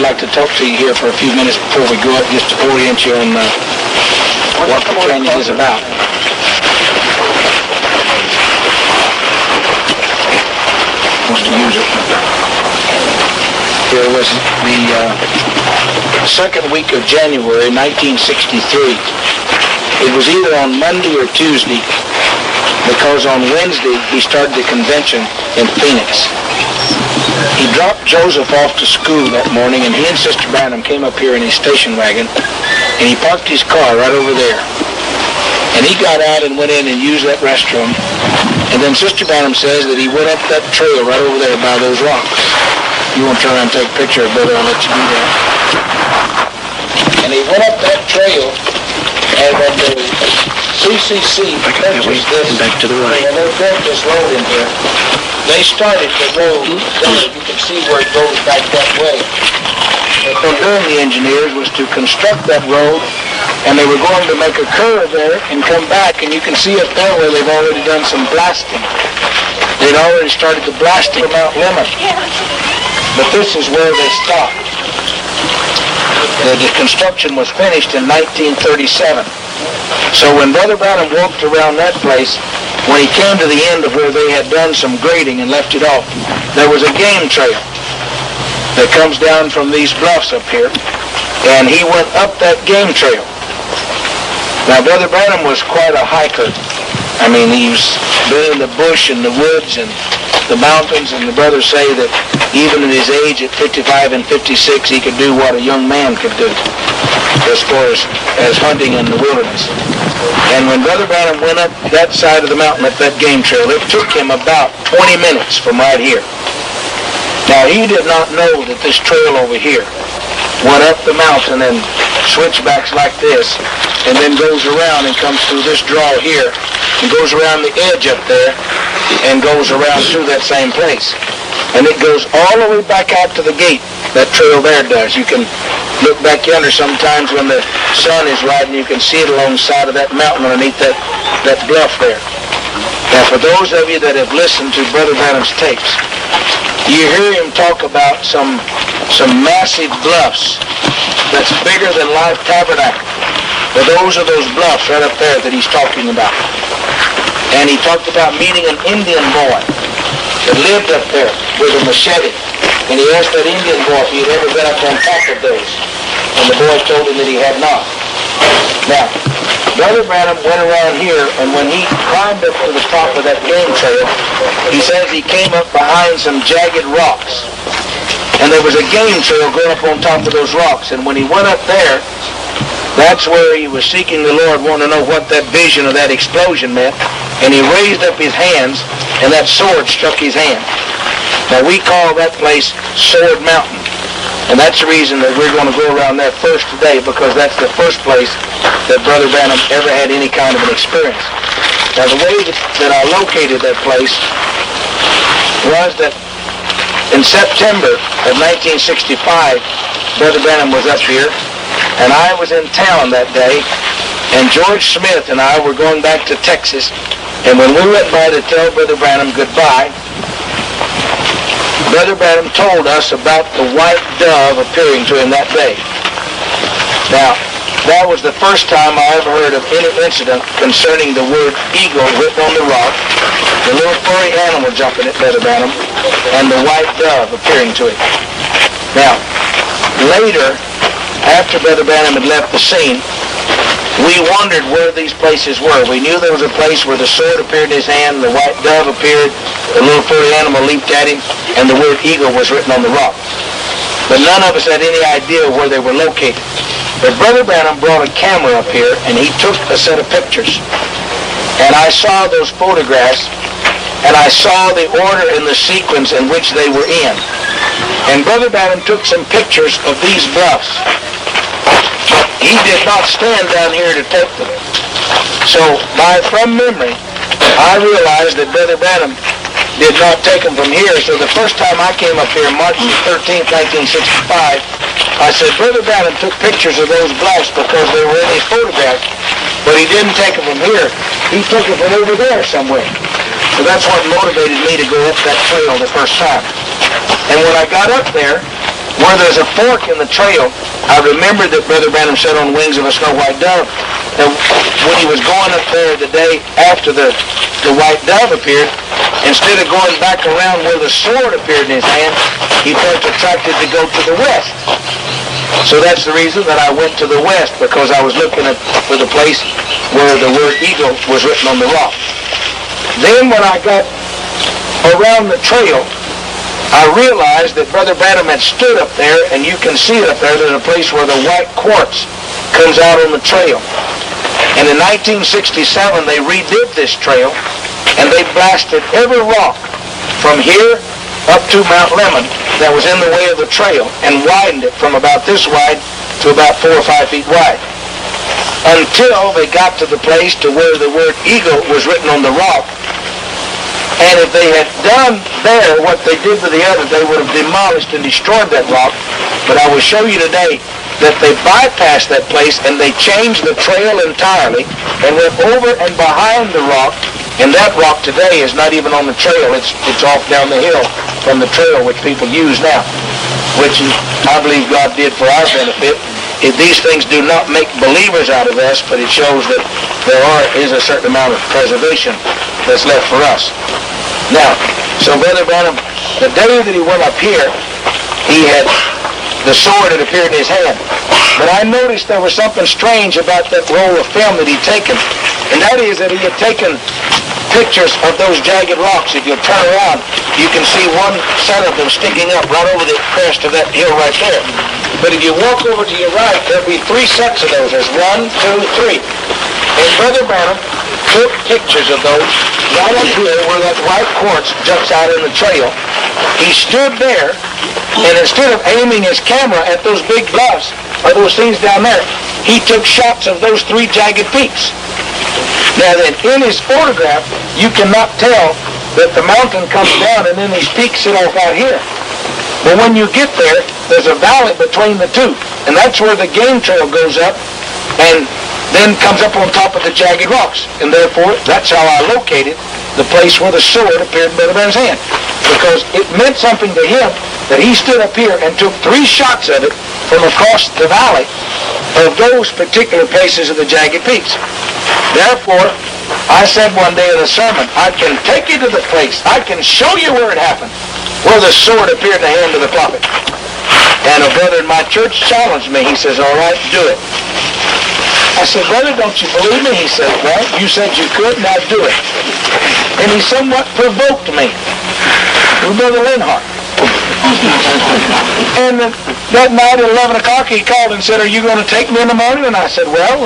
I'd like to talk to you here for a few minutes before we go up, just to orient you on what the canyon is about. Wants to use it. Here was the second week of January, 1963. It was either on Monday or Tuesday, because on Wednesday he started the convention in Phoenix. He dropped Joseph off to school that morning, and he and Sister Branham came up here in his station wagon, and he parked his car right over there. And he got out and went in and used that restroom. And then Sister Branham says that he went up that trail right over there by those rocks. You want to turn around and take a picture of it, brother, I'll let you do that. And he went up that trail, and when the CCC purchased this, back to the right. And they built this road in here, they started the road there. You can see where it goes back that way. What they were doing, the engineers, was to construct that road, and they were going to make a curve there and come back, and you can see up there where they've already done some blasting. They'd already started the blasting of Mount Lemmon. But this is where they stopped. The construction was finished in 1937. So when Brother Branham walked around that place, when he came to the end of where they had done some grading and left it off, there was a game trail that comes down from these bluffs up here, and he went up that game trail. Now, Brother Branham was quite a hiker. I mean, he was been in the bush and the woods and the mountains, and the brothers say that even at his age, at 55 and 56, he could do what a young man could do as far as hunting in the wilderness. And when Brother Branham went up that side of the mountain, up that game trail, it took him about 20 minutes from right here. Now, he did not know that this trail over here went up the mountain and switchbacks like this, and then goes around and comes through this draw here, and goes around the edge up there, and goes around through that same place. And it goes all the way back out to the gate. That trail there does. You can look back yonder sometimes when the sun is riding, you can see it alongside of that mountain underneath that bluff there. Now, for those of you that have listened to Brother Branham's tapes, you hear him talk about some massive bluffs that's bigger than Life Tabernacle. But those are those bluffs right up there that he's talking about. And he talked about meeting an Indian boy that lived up there with a machete. And he asked that Indian boy if he had ever been up on top of those. And the boy told him that he had not. Now, Brother Branham went around here, and when he climbed up to the top of that game trail, he says he came up behind some jagged rocks. And there was a game trail going up on top of those rocks. And when he went up there, that's where he was seeking the Lord, wanting to know what that vision of that explosion meant. And he raised up his hands, and that sword struck his hand. Now, we call that place Sword Mountain. And that's the reason that we're going to go around there first today, because that's the first place that Brother Branham ever had any kind of an experience. Now, the way that I located that place was that in September of 1965, Brother Branham was up here, and I was in town that day, and George Smith and I were going back to Texas, and when we went by to tell Brother Branham goodbye, Brother Branham told us about the white dove appearing to him that day. Now, that was the first time I ever heard of any incident concerning the word eagle written on the rock, the little furry animal jumping at Brother Branham, and the white dove appearing to him. Now, later, after Brother Branham had left the scene, we wondered where these places were. We knew there was a place where the sword appeared in his hand, the white dove appeared, the little furry animal leaped at him, and the word eagle was written on the rock. But none of us had any idea where they were located. But Brother Branham brought a camera up here, and he took a set of pictures. And I saw those photographs, and I saw the order and the sequence in which they were in. And Brother Branham took some pictures of these bluffs. He did not stand down here to take them. So, from memory, I realized that Brother Branham did not take them from here. So the first time I came up here, March 13th, 1965, I said, Brother Branham took pictures of those bluffs because they were in his photographs, but he didn't take them from here. He took them from over there somewhere. So that's what motivated me to go up that trail the first time. And when I got up there, where there's a fork in the trail, I remembered that Brother Branham said on wings of a snow white dove that when he was going up there the day after the white dove appeared, instead of going back around where the sword appeared in his hand, he felt attracted to go to the west. So that's the reason that I went to the west, because I was looking for the place where the word eagle was written on the rock. Then when I got around the trail, I realized that Brother Branham had stood up there, and you can see it up there. There's a place where the white quartz comes out on the trail. And in 1967, they redid this trail, and they blasted every rock from here up to Mount Lemon that was in the way of the trail, and widened it from about this wide to about 4 or 5 feet wide, until they got to the place to where the word eagle was written on the rock. And if they had done there what they did to the other, they would have demolished and destroyed that rock. But I will show you today that they bypassed that place, and they changed the trail entirely and went over and behind the rock. And that rock today is not even on the trail. It's off down the hill from the trail, which people use now, which I believe God did for our benefit. These things do not make believers out of us, but it shows that there is a certain amount of preservation that's left for us. Now, so Brother Branham, the day that he went up here, he had the sword that appeared in his hand. But I noticed there was something strange about that roll of film that he'd taken, and that is that he had taken pictures of those jagged rocks. If you turn around, you can see one set of them sticking up right over the crest of that hill right there. But if you walk over to your right, there'll be 3 sets of those. There's 1, 2, 3. And Brother Branham took pictures of those right up here where that white quartz jumps out in the trail. He stood there, and instead of aiming his camera at those big bluffs or those things down there, he took shots of those 3 jagged peaks. Now then, in his photograph, you cannot tell that the mountain comes down and then these peaks sit off out here. But when you get there, there's a valley between the two, and that's where the game trail goes up and then comes up on top of the jagged rocks. And therefore, that's how I located the place where the sword appeared in Brother Branham's hand, because it meant something to him that he stood up here and took 3 shots of it from across the valley of those particular places of the jagged peaks. Therefore, I said one day in a sermon, I can take you to the place, I can show you where it happened, where the sword appeared in the hand of the prophet. And a brother in my church challenged me. He says, all right, do it. I said, brother, don't you believe me? He said, well, you said you could, now do it. And he somewhat provoked me. Brother Linhart. And that night at 11 o'clock he called and said, are you going to take me in the morning? And I said, well,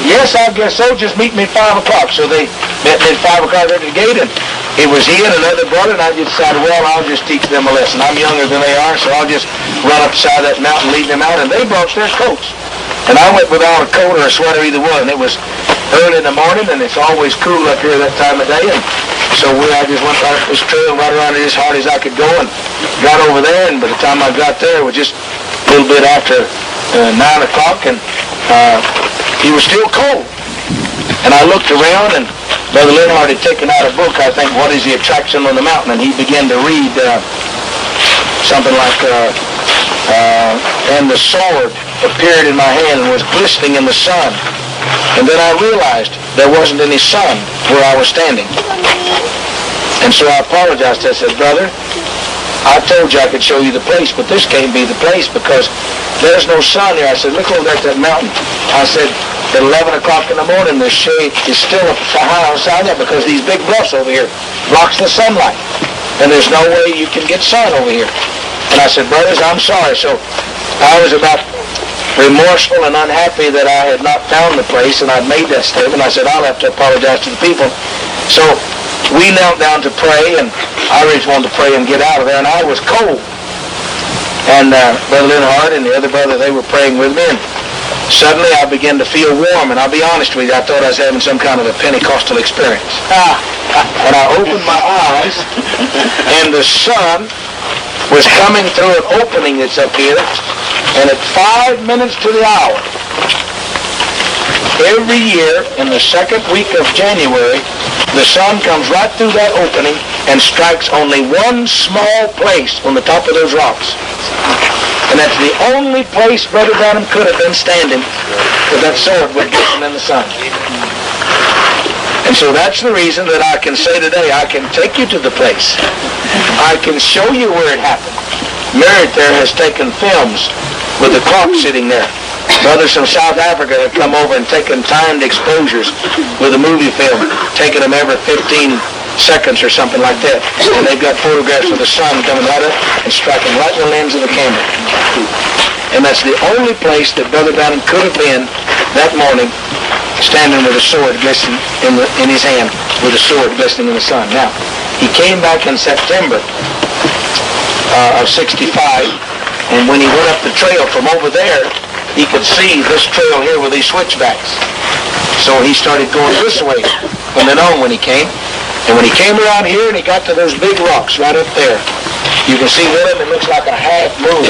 yes, I guess so. Just meet me at 5 o'clock. So they met me at 5 o'clock at the gate, and it was he and another brother, and I just decided, well, I'll just teach them a lesson. I'm younger than they are, so I'll just run up the side of that mountain and lead them out. And they brought their coats. And I went without a coat or a sweater, either one. It was early in the morning, and it's always cool up here that time of day. And so I just went right up this trail, right around it as hard as I could go, and got over there. And by the time I got there, it was just a little bit after 9 o'clock, and he was still cold. And I looked around, and Brother Linhart had taken out a book, I think, What is the Attraction on the Mountain? And he began to read something like, and the sword appeared in my hand and was glistening in the sun. And then I realized there wasn't any sun where I was standing. And so I apologized. I said, brother, I told you I could show you the place, but this can't be the place because there's no sun here. I said, look over there at that mountain. I said, at 11 o'clock in the morning, the shade is still high outside there because these big bluffs over here blocks the sunlight. And there's no way you can get sun over here. And I said, brothers, I'm sorry. So I was about remorseful and unhappy that I had not found the place, and I'd made that statement. I said, I'll have to apologize to the people. So we knelt down to pray, and I really wanted to pray and get out of there, and I was cold. And Brother Linhart and the other brother, they were praying with me, and suddenly I began to feel warm, and I'll be honest with you, I thought I was having some kind of a Pentecostal experience. And I opened my eyes, and the sun was coming through an opening that's up here, and at 5 minutes to the hour, every year in the second week of January, the sun comes right through that opening and strikes only one small place on the top of those rocks. And that's the only place Brother Branham could have been standing with that sword would glisten in the sun. And so that's the reason that I can say today, I can take you to the place. I can show you where it happened. Merritt there has taken films with the clock sitting there. Brothers from South Africa have come over and taken timed exposures with a movie film, taking them every 15 seconds or something like that. And they've got photographs of the sun coming right up and striking right in the lens of the camera. And that's the only place that Brother Branham could have been that morning, standing with a sword glistening in his hand, with a sword glistening in the sun. Now, he came back in September of 65, and when he went up the trail from over there, he could see this trail here with these switchbacks. So he started going this way from then on when he came. And when he came around here and he got to those big rocks right up there, you can see one of them, it looks like a half moon.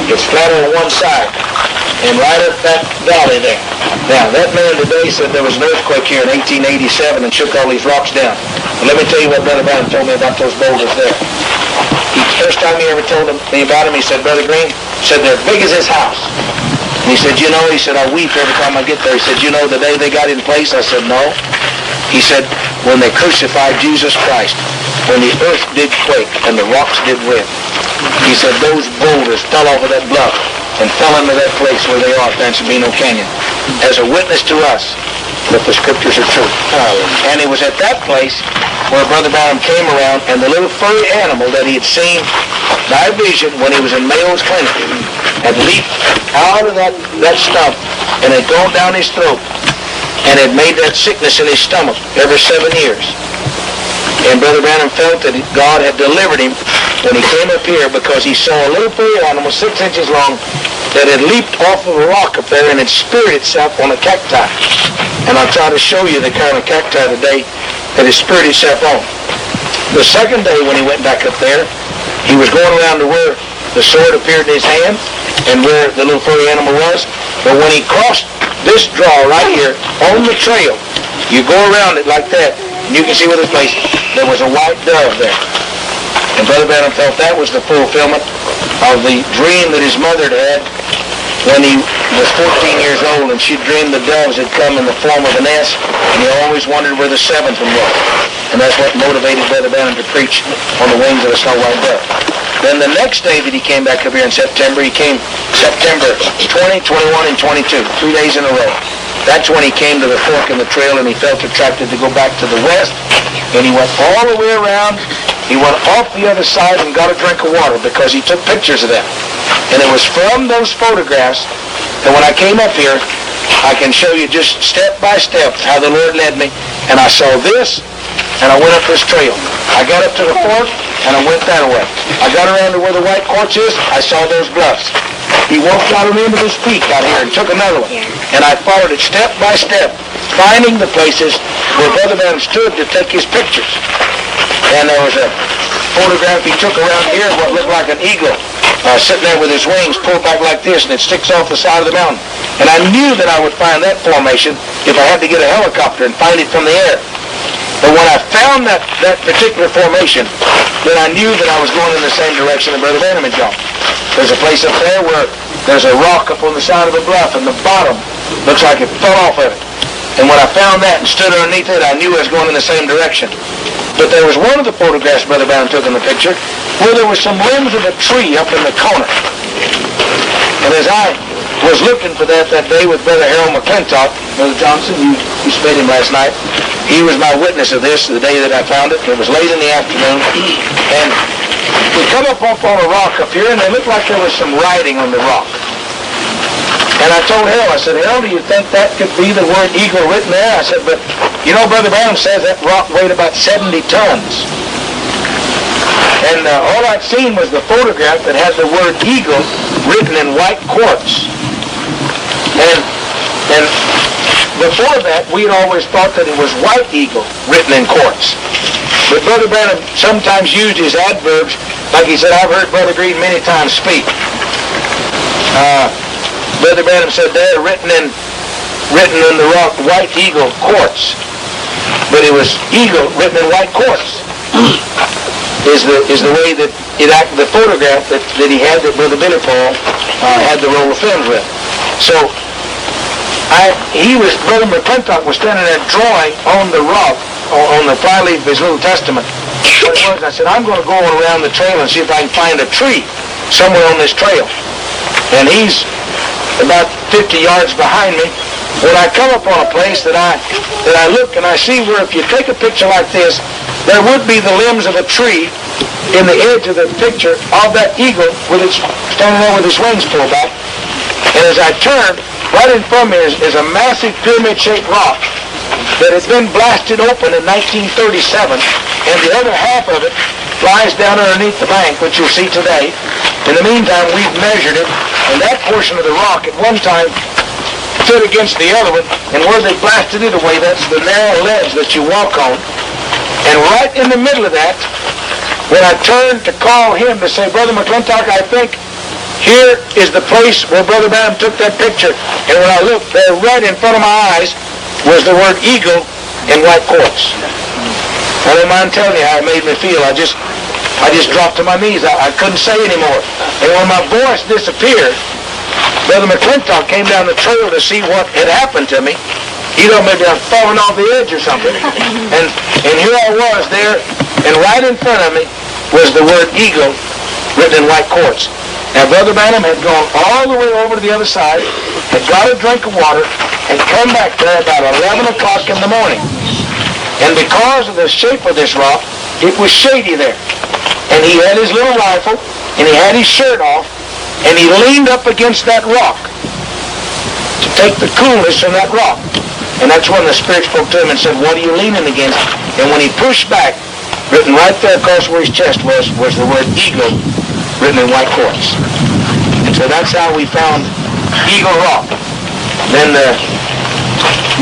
It's flat on one side. And right up that valley there. Now, that man today said there was an earthquake here in 1887 and shook all these rocks down. But let me tell you what Brother Branham told me about those boulders there. First time he ever told me about them, he said, Brother Green, said they're big as this house. And he said, you know, he said, I weep every time I get there. He said, you know the day they got in place? I said, no. He said, when they crucified Jesus Christ, when the earth did quake and the rocks did rip, he said those boulders fell off of that bluff and fell into that place where they are in Sabino Canyon as a witness to us that the scriptures are true. And it was at that place where Brother Branham came around, and the little furry animal that he had seen by vision when he was in Mayo's clinic had leaped out of that stump and had gone down his throat and had made that sickness in his stomach every 7 years. And Brother Branham felt that God had delivered him when he came up here, because he saw a little furry animal 6 inches long that had leaped off of a rock up there and had speared itself on a cacti. And I'll try to show you the kind of cacti today that it speared itself on. The second day when he went back up there, he was going around to where the sword appeared in his hand and where the little furry animal was. But when he crossed this draw right here on the trail, you go around it like that, and you can see with this place, there was a white dove there. And Brother Branham felt that was the fulfillment of the dream that his mother had when he was 14 years old, and she dreamed the doves had come in the form of an S, and he always wondered where the seventh one was. And that's what motivated Brother Branham to preach on the wings of a snow white dove. Then the next day that he came back up here in September, he came September 20, 21, and 22, 3 days in a row. That's when he came to the fork in the trail, and he felt attracted to go back to the west, and he went all the way around. He went off the other side and got a drink of water because he took pictures of them. And it was from those photographs that when I came up here, I can show you just step by step how the Lord led me. And I saw this, and I went up this trail. I got up to the fork, and I went that way. I got around to where the white quartz is. I saw those bluffs. He walked out on into this peak out here and took another one. And I followed it step by step, finding the places where Brother Branham stood to take his pictures. And there was a photograph he took around here, what looked like an eagle, sitting there with his wings pulled back like this, and it sticks off the side of the mountain. And I knew that I would find that formation if I had to get a helicopter and find it from the air. But when I found that particular formation, then I knew that I was going in the same direction that Brother Branham had gone. There's a place up there where there's a rock up on the side of a bluff, and the bottom looks like it fell off of it. And when I found that and stood underneath it, I knew I was going in the same direction. But there was one of the photographs Brother Branham took in the picture where there was some limbs of a tree up in the corner. And as I was looking for that day with Brother Harold McClintock, Brother Johnson, you met him last night. He was my witness of this the day that I found it. It was late in the afternoon. And we come up on a rock up here, and it looked like there was some writing on the rock. And I told Harold, I said, Harold, do you think that could be the word eagle written there? I said, but, you know, Brother Branham says that rock weighed about 70 tons. And all I'd seen was the photograph that had the word eagle written in white quartz. And before that, we'd always thought that it was white eagle written in quartz. But Brother Branham sometimes used his adverbs, like he said, I've heard Brother Green many times speak. Brother Branham said there, written in the rock, white eagle quartz. But it was eagle written in white quartz. Is the way that the photograph that he had that Brother Billy Paul had the roll of films with. So Brother McClintock was standing there drawing on the rock, on the flyleaf of his little testament. What it was, I said, I'm going to go around the trail and see if I can find a tree somewhere on this trail. And he's about 50 yards behind me. When I come upon a place that I look and I see where if you take a picture like this, there would be the limbs of a tree in the edge of the picture of that eagle with its standing there with its wings pulled back. And as I turn, right in front of me is a massive pyramid-shaped rock that had been blasted open in 1937, and the other half of it lies down underneath the bank, which you'll see today. In the meantime, we've measured it, and that portion of the rock at one time stood against the other one, and where they blasted it away, that's the narrow ledge that you walk on. And right in the middle of that, when I turned to call him to say, Brother McClintock, I think here is the place where Brother Branham took that picture. And when I looked there, right in front of my eyes, was the word eagle in white quartz. I don't mind telling you how it made me feel. I just dropped to my knees. I couldn't say anymore. And when my voice disappeared, Brother McClintock came down the trail to see what had happened to me. He thought maybe I was falling off the edge or something. And here I was there, and right in front of me was the word eagle written in white quartz. Now, Brother Branham had gone all the way over to the other side, had got a drink of water, and come back there about 11 o'clock in the morning. And because of the shape of this rock, it was shady there. And he had his little rifle, and he had his shirt off, and he leaned up against that rock to take the coolness from that rock. And that's when the Spirit spoke to him and said, what are you leaning against? And when he pushed back, written right there across where his chest was the word eagle, written in white quartz. And so that's how we found Eagle Rock. Then the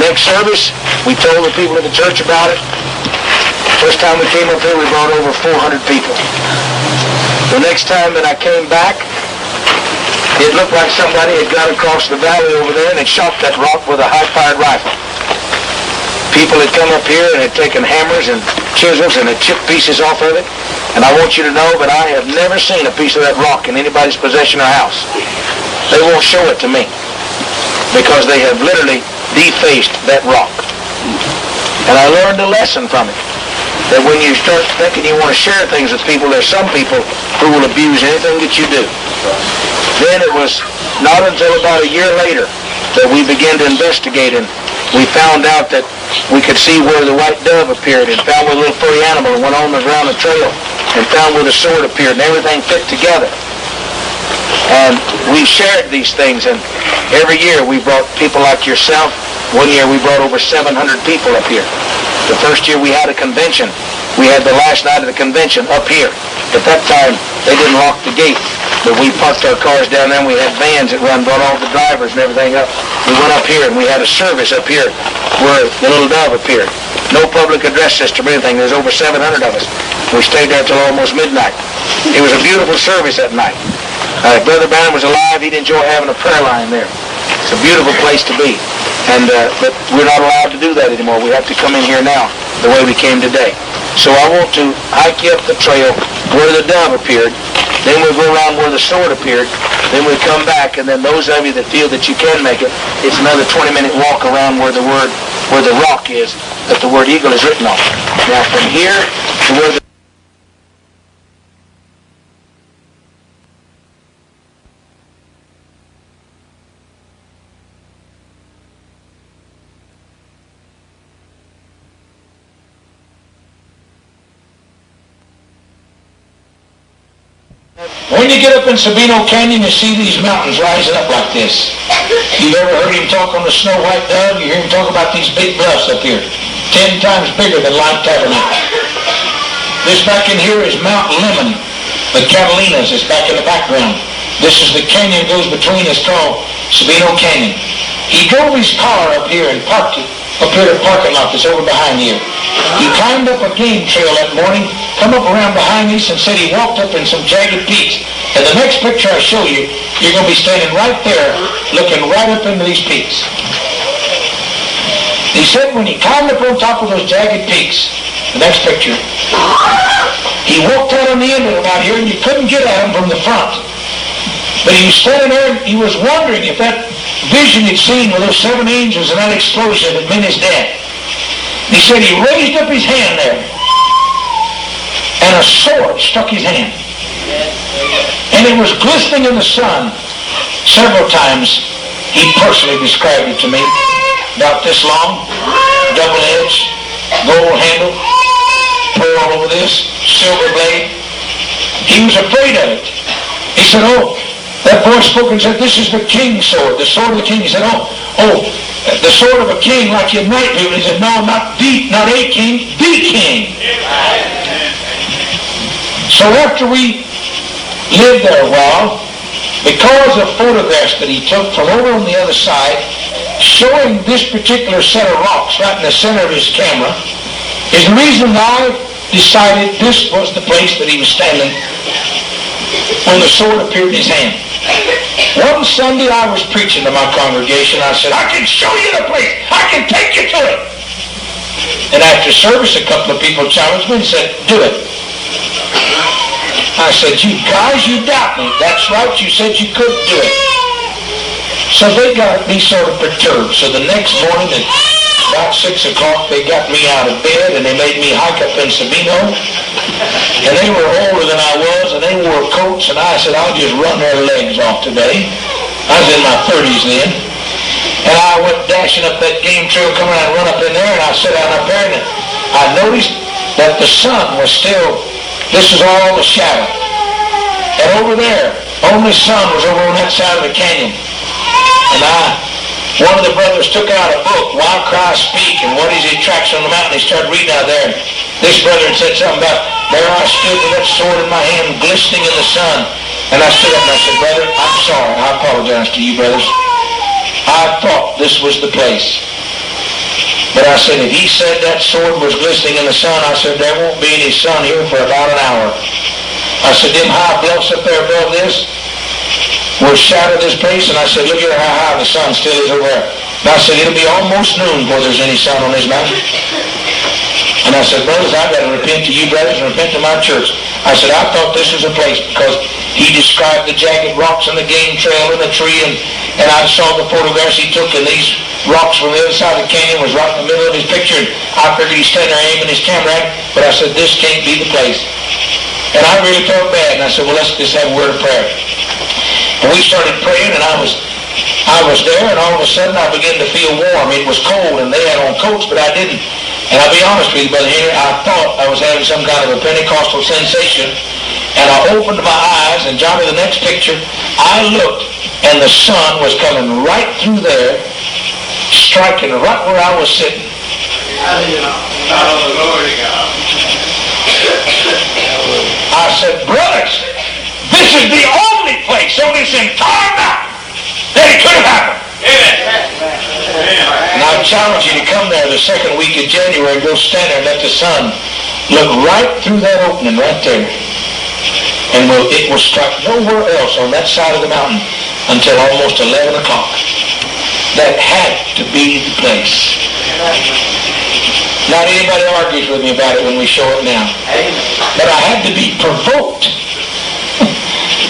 next service, we told the people of the church about it. First time we came up here, we brought over 400 people. The next time that I came back, it looked like somebody had got across the valley over there and had shot that rock with a high-fired rifle. People had come up here and had taken hammers and chisels and had chipped pieces off of it. And I want you to know that I have never seen a piece of that rock in anybody's possession or house. They won't show it to me because they have literally defaced that rock. And I learned a lesson from it. That when you start thinking you want to share things with people, there's some people who will abuse anything that you do. Then it was not until about a year later that we began to investigate, and we found out that we could see where the white dove appeared, and found where the little furry animal went on around the trail, and found where the sword appeared, and everything fit together. And we shared these things, and every year we brought people like yourself. One year we brought over 700 people up here. The first year we had a convention. We had the last night of the convention up here. At that time, they didn't lock the gate, but we parked our cars down there, and we had vans that brought all the drivers and everything up. We went up here, and we had a service up here where the little dove appeared. No public address system or anything. There's over 700 of us. We stayed there till almost midnight. It was a beautiful service that night. If Brother Branham was alive, he'd enjoy having a prayer line there. It's a beautiful place to be. And but we're not allowed to do that anymore. We have to come in here now the way we came today. So I want to hike you up the trail where the dove appeared. Then we'll go around where the sword appeared. Then we'll come back, and then those of you that feel that you can make it, it's another 20-minute walk around where the rock is, that the word eagle is written on. Now from here to where the when you get up in Sabino Canyon, you see these mountains rising up like this. You've ever heard him talk on the Snow White Dove? You hear him talk about these big bluffs up here, 10 times bigger than Light Tabernacle. This back in here is Mount Lemon. The Catalinas is back in the background. This is the canyon that goes between. It's called Sabino Canyon. He drove his car up here and parked it up here in the parking lot that's over behind here. He climbed up a game trail that morning, come up around behind us, and said he walked up in some jagged peaks. And the next picture I show you, you're going to be standing right there looking right up into these peaks. He said when he climbed up on top of those jagged peaks, The next picture. He walked out on the end of them out here, and you couldn't get at him from the front. But he was standing there, and he was wondering if that vision he'd seen with those 7 angels and that explosion had meant his death. He said he raised up his hand there, and a sword struck his hand. And it was glistening in the sun. Several times he personally described it to me. About this long, double-edged, gold handle, pearl over this, silver blade. He was afraid of it. He said, oh, that voice spoke and said, this is the king's sword, the sword of the king. He said, oh, the sword of a king like you knight people. He said, no, not a king, the king. So after we lived there a while, because of photographs that he took from over on the other side, showing this particular set of rocks right in the center of his camera, is the reason I decided this was the place that he was standing when the sword appeared in his hand. One Sunday I was preaching to my congregation. I said, I can show you the place. I can take you to it. And after service, a couple of people challenged me and said, do it. I said, you guys, you doubt me. That's right, you said you could do it. So they got me sort of perturbed. So the next morning at about 6 o'clock, they got me out of bed and they made me hike up in Sabino. And they were older than I was, and they wore coats, and I said, I'll just run their legs off today. I was in my 30s then. And I went dashing up that game trail, coming out and run up in there, and I sat down up there, and I noticed that the sun was still, this was all the shadow. And over there, only sun was over on that side of the canyon. And one of the brothers took out a book, Why Christ Speak, and What is the Attraction on the Mountain. He started reading out there. This brother had said something about, there I stood with that sword in my hand, glistening in the sun. And I stood up and I said, brother, I'm sorry. I apologize to you, brothers. I thought this was the place. But I said, if he said that sword was glistening in the sun, I said, there won't be any sun here for about an hour. I said, them high bluffs up there above this will shadow this place. And I said, look here how high the sun still is over there. And I said, it'll be almost noon before there's any sun on this mountain. And I said, brothers, I've got to repent to you, brothers, and repent to my church. I said, I thought this was a place because he described the jagged rocks and the game trail and the tree, and I saw the photographs he took, and these rocks from the other side of the canyon was right in the middle of his picture. And I figured he's standing there aiming his camera at it, but I said, this can't be the place. And I really felt bad, and I said, well, let's just have a word of prayer. And we started praying, and I was there, and all of a sudden I began to feel warm. It was cold, and they had on coats, but I didn't. And I'll be honest with you, Brother Henry, I thought I was having some kind of a Pentecostal sensation. And I opened my eyes, and Johnny, the next picture, I looked, and the sun was coming right through there, striking right where I was sitting. I said, brothers, this is the only place on this entire mountain that it could have happened. And I challenge you to come there the second week of January and go stand there and let the sun look right through that opening right there. And it will strike nowhere else on that side of the mountain until almost 11 o'clock. That had to be the place. Not anybody argues with me about it when we show it now. But I had to be provoked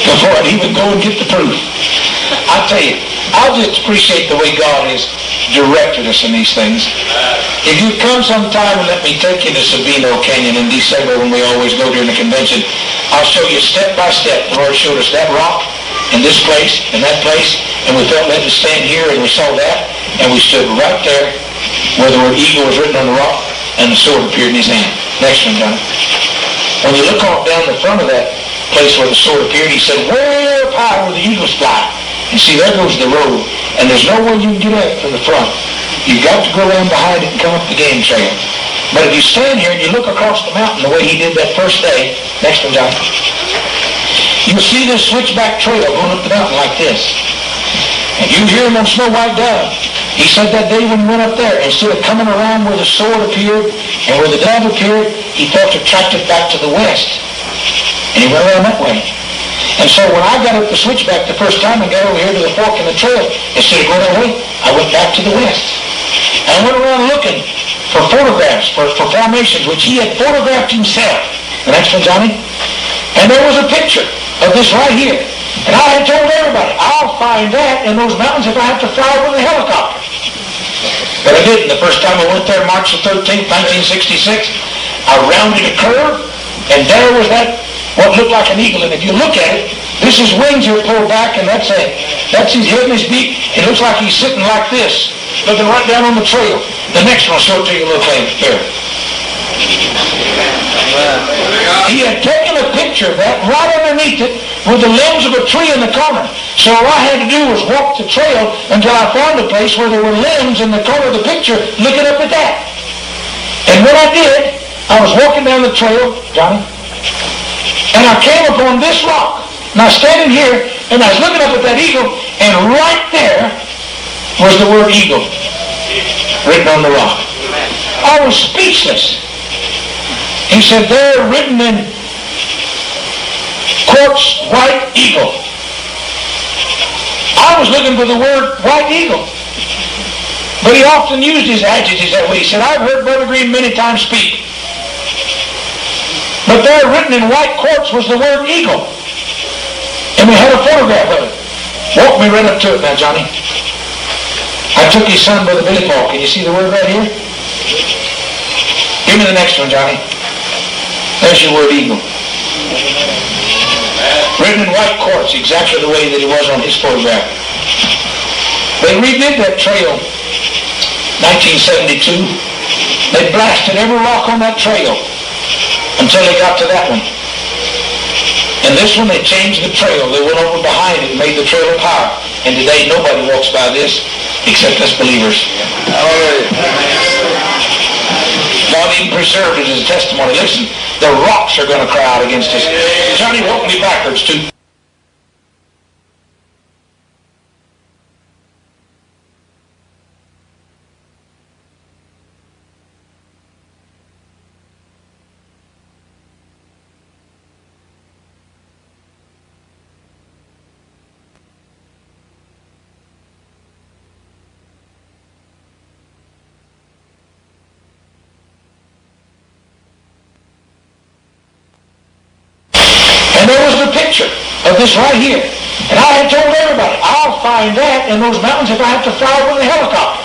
before I'd even go and get the proof. I tell you, I just appreciate the way God has directed us in these things. If you come sometime and let me take you to Sabino Canyon in December when we always go during the convention, I'll show you step by step. The Lord showed us that rock and this place and that place, and we felt led to stand here, and we saw that, and we stood right there where the word eagle was written on the rock, and the sword appeared in his hand. Next one, John. When you look off down the front of that place where the sword appeared, he said, way up high where the eagles fly. And see, there goes the road, and there's no way you can get up from the front. You've got to go around behind it and come up the game trail. But if you stand here and you look across the mountain the way he did that first day, next one, John, you'll see this switchback trail going up the mountain like this. And you hear him on Snow White Dove. He said that day when he went up there, instead of coming around where the sword appeared and where the dove appeared, he felt attracted back to the west. And he went around that way. And so when I got up the switchback the first time and got over here to the fork in the trail, instead of going that way, I went back to the west. And I went around looking for photographs, for formations, which he had photographed himself. The next one, Johnny. And there was a picture of this right here. And I had told everybody, I'll find that in those mountains if I have to fly over with a helicopter. But I didn't. The first time I went there, March the 13th, 1966, I rounded a curve, and there was that, what looked like an eagle. And if you look at it, this is wings are pulled back, and that's his head and his beak. It looks like he's sitting like this, looking right down on the trail. The next one I'll show it to you a little later. He had taken a picture of that. Right underneath it were the limbs of a tree in the corner. So all I had to do was walk the trail until I found a place where there were limbs in the corner of the picture, looking up at that. And when I did, I was walking down the trail, Johnny, and I came upon this rock. And I was standing here, and I was looking up at that eagle, and right there was the word eagle written on the rock. I was speechless. He said, there, written in quartz, white eagle. I was looking for the word white eagle. But he often used his adjectives that way. He said, I've heard Brother Green many times speak. But there, written in white quartz, was the word eagle. And we had a photograph of it. Walk me right up to it now, Johnny. I took his son, Brother Billy Paul. Can you see the word right here? Give me the next one, Johnny. There's your word eagle. Written in white quartz, exactly the way that it was on his photograph. They redid that trail, 1972. They blasted every rock on that trail until they got to that one. And this one, they changed the trail. They went over behind it and made the trail up higher. And today, nobody walks by this except us believers. God even preserved it as a testimony. Listen, the rocks are going to cry out against us. Johnny, walk me backwards too. And there was the picture of this right here. And I had told everybody, I'll find that in those mountains if I have to fly over with a helicopter.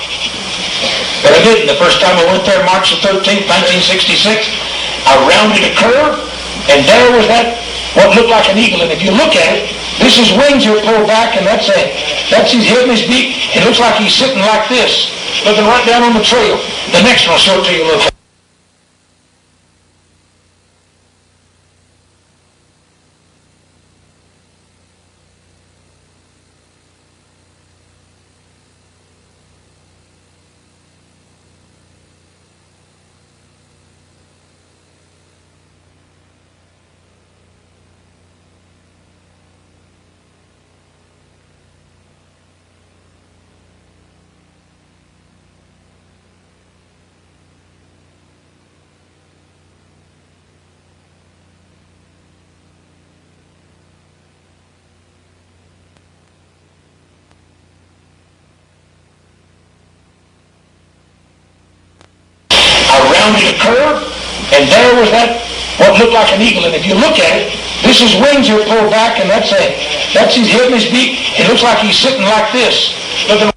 But I didn't. The first time I went there, March the 13th, 1966, I rounded a curve, and there was that, what looked like an eagle. And if you look at it, this is wings are pulled back, and that's his head and his beak. It looks like he's sitting like this, looking right down on the trail. The next one I'll show it to you a little. Rounded a curve, and there was that, what looked like an eagle. And if you look at it, this is wings are pulled back, and that's his head and his beak. It looks like he's sitting like this, looking